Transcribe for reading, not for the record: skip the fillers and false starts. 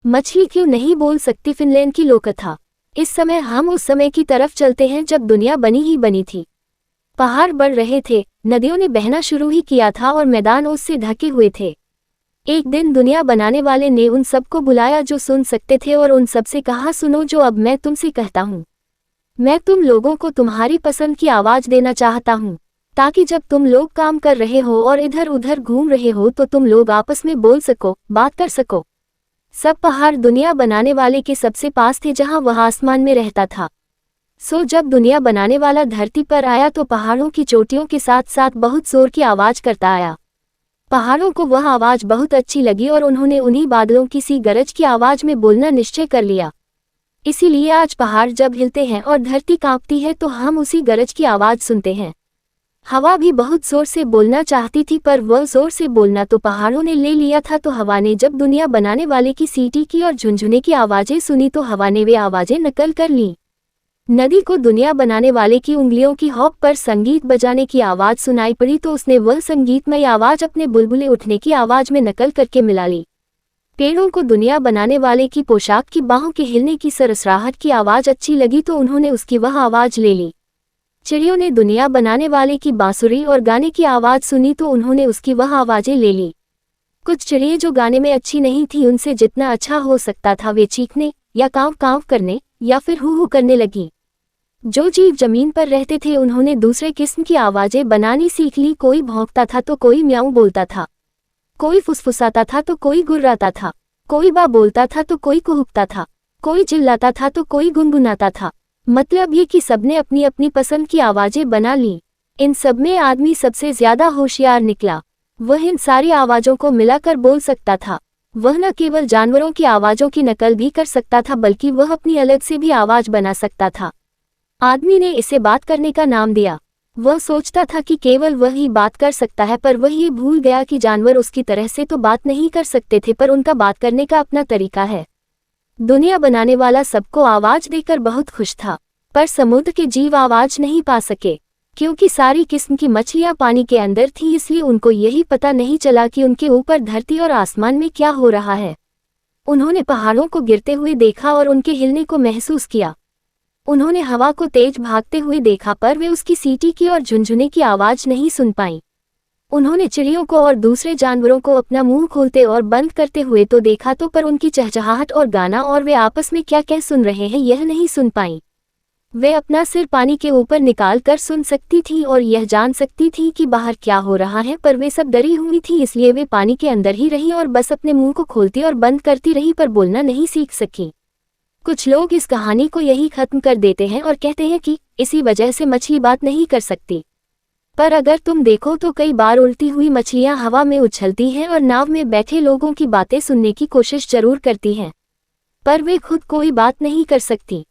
मछली क्यों नहीं बोल सकती? फिनलैंड की लोककथा। इस समय हम उस समय की तरफ चलते हैं जब दुनिया बनी ही बनी थी। पहाड़ बढ़ रहे थे, नदियों ने बहना शुरू ही किया था और मैदान उससे ढके हुए थे। एक दिन दुनिया बनाने वाले ने उन सबको बुलाया जो सुन सकते थे और उन सबसे कहा, सुनो जो अब मैं तुमसे कहता हूँ। मैं तुम लोगों को तुम्हारी पसंद की आवाज देना चाहता हूँ, ताकि जब तुम लोग काम कर रहे हो और इधर उधर घूम रहे हो तो तुम लोग आपस में बोल सको, बात कर सको। सब पहाड़ दुनिया बनाने वाले के सबसे पास थे जहां वह आसमान में रहता था। जब दुनिया बनाने वाला धरती पर आया तो पहाड़ों की चोटियों के साथ साथ बहुत जोर की आवाज करता आया। पहाड़ों को वह आवाज बहुत अच्छी लगी और उन्होंने उन्हीं बादलों की सी गरज की आवाज में बोलना निश्चय कर लिया। इसीलिए आज पहाड़ जब हिलते हैं और धरती कांपती है तो हम उसी गरज की आवाज सुनते हैं। हवा भी बहुत जोर से बोलना चाहती थी, पर वह जोर से बोलना तो पहाड़ों ने ले लिया था। तो हवा ने जब दुनिया बनाने वाले की सीटी की और झुनझुने की आवाजें सुनी तो हवा ने वे आवाजें नकल कर लीं। नदी को दुनिया बनाने वाले की उंगलियों की हॉक पर संगीत बजाने की आवाज सुनाई पड़ी तो उसने वह संगीतमय आवाज अपने बुलबुले उठने की आवाज में नकल करके मिला ली। पेड़ों को दुनिया बनाने वाले की पोशाक की बाहों के हिलने की सरसराहट की आवाज अच्छी लगी तो उन्होंने उसकी वह आवाज ले ली। चिड़ियों ने दुनिया बनाने वाले की बांसुरी और गाने की आवाज सुनी तो उन्होंने उसकी वह आवाजें ले ली। कुछ चिड़िया जो गाने में अच्छी नहीं थी, उनसे जितना अच्छा हो सकता था वे चीखने या कांव कांव करने या फिर हू हू करने लगी। जो जीव जमीन पर रहते थे उन्होंने दूसरे किस्म की आवाजें बनानी सीख ली। कोई भौंकता था तो कोई म्याऊं बोलता था, कोई फुसफुसाता था तो कोई गुर्राता था, कोई बा बोलता था तो कोई कुहुकता था, कोई चिल्लाता था तो कोई गुनगुनाता था। मतलब ये कि सबने अपनी अपनी पसंद की आवाजें बना ली। इन सब में आदमी सबसे ज्यादा होशियार निकला। वह इन सारी आवाजों को मिलाकर बोल सकता था। वह न केवल जानवरों की आवाजों की नकल भी कर सकता था बल्कि वह अपनी अलग से भी आवाज बना सकता था। आदमी ने इसे बात करने का नाम दिया। वह सोचता था कि केवल वह ही बात कर सकता है, पर वह ये भूल गया कि जानवर उसकी तरह से तो बात नहीं कर सकते थे, पर उनका बात करने का अपना तरीका है। दुनिया बनाने वाला सबको आवाज देकर बहुत खुश था, पर समुद्र के जीव आवाज नहीं पा सके क्योंकि सारी किस्म की मछलियां पानी के अंदर थीं, इसलिए उनको यही पता नहीं चला कि उनके ऊपर धरती और आसमान में क्या हो रहा है। उन्होंने पहाड़ों को गिरते हुए देखा और उनके हिलने को महसूस किया। उन्होंने हवा को तेज भागते हुए देखा, पर वे उसकी सीटी की और झुनझुने की आवाज नहीं सुन पाईं। उन्होंने चिड़ियों को और दूसरे जानवरों को अपना मुंह खोलते और बंद करते हुए तो देखा तो, पर उनकी चहचहाहट और गाना और वे आपस में क्या कह सुन रहे हैं यह नहीं सुन पाईं। वे अपना सिर पानी के ऊपर निकाल कर सुन सकती थी और यह जान सकती थी कि बाहर क्या हो रहा है, पर वे सब डरी हुई थी, इसलिए वे पानी के अंदर ही रहीं और बस अपने मुंह को खोलती और बंद करती रही, पर बोलना नहीं सीख सकी। कुछ लोग इस कहानी को यही खत्म कर देते हैं और कहते हैं कि इसी वजह से मछली बात नहीं कर सकती। पर अगर तुम देखो तो कई बार उल्टी हुई मछलियां हवा में उछलती हैं और नाव में बैठे लोगों की बातें सुनने की कोशिश जरूर करती हैं, पर वे खुद कोई बात नहीं कर सकती।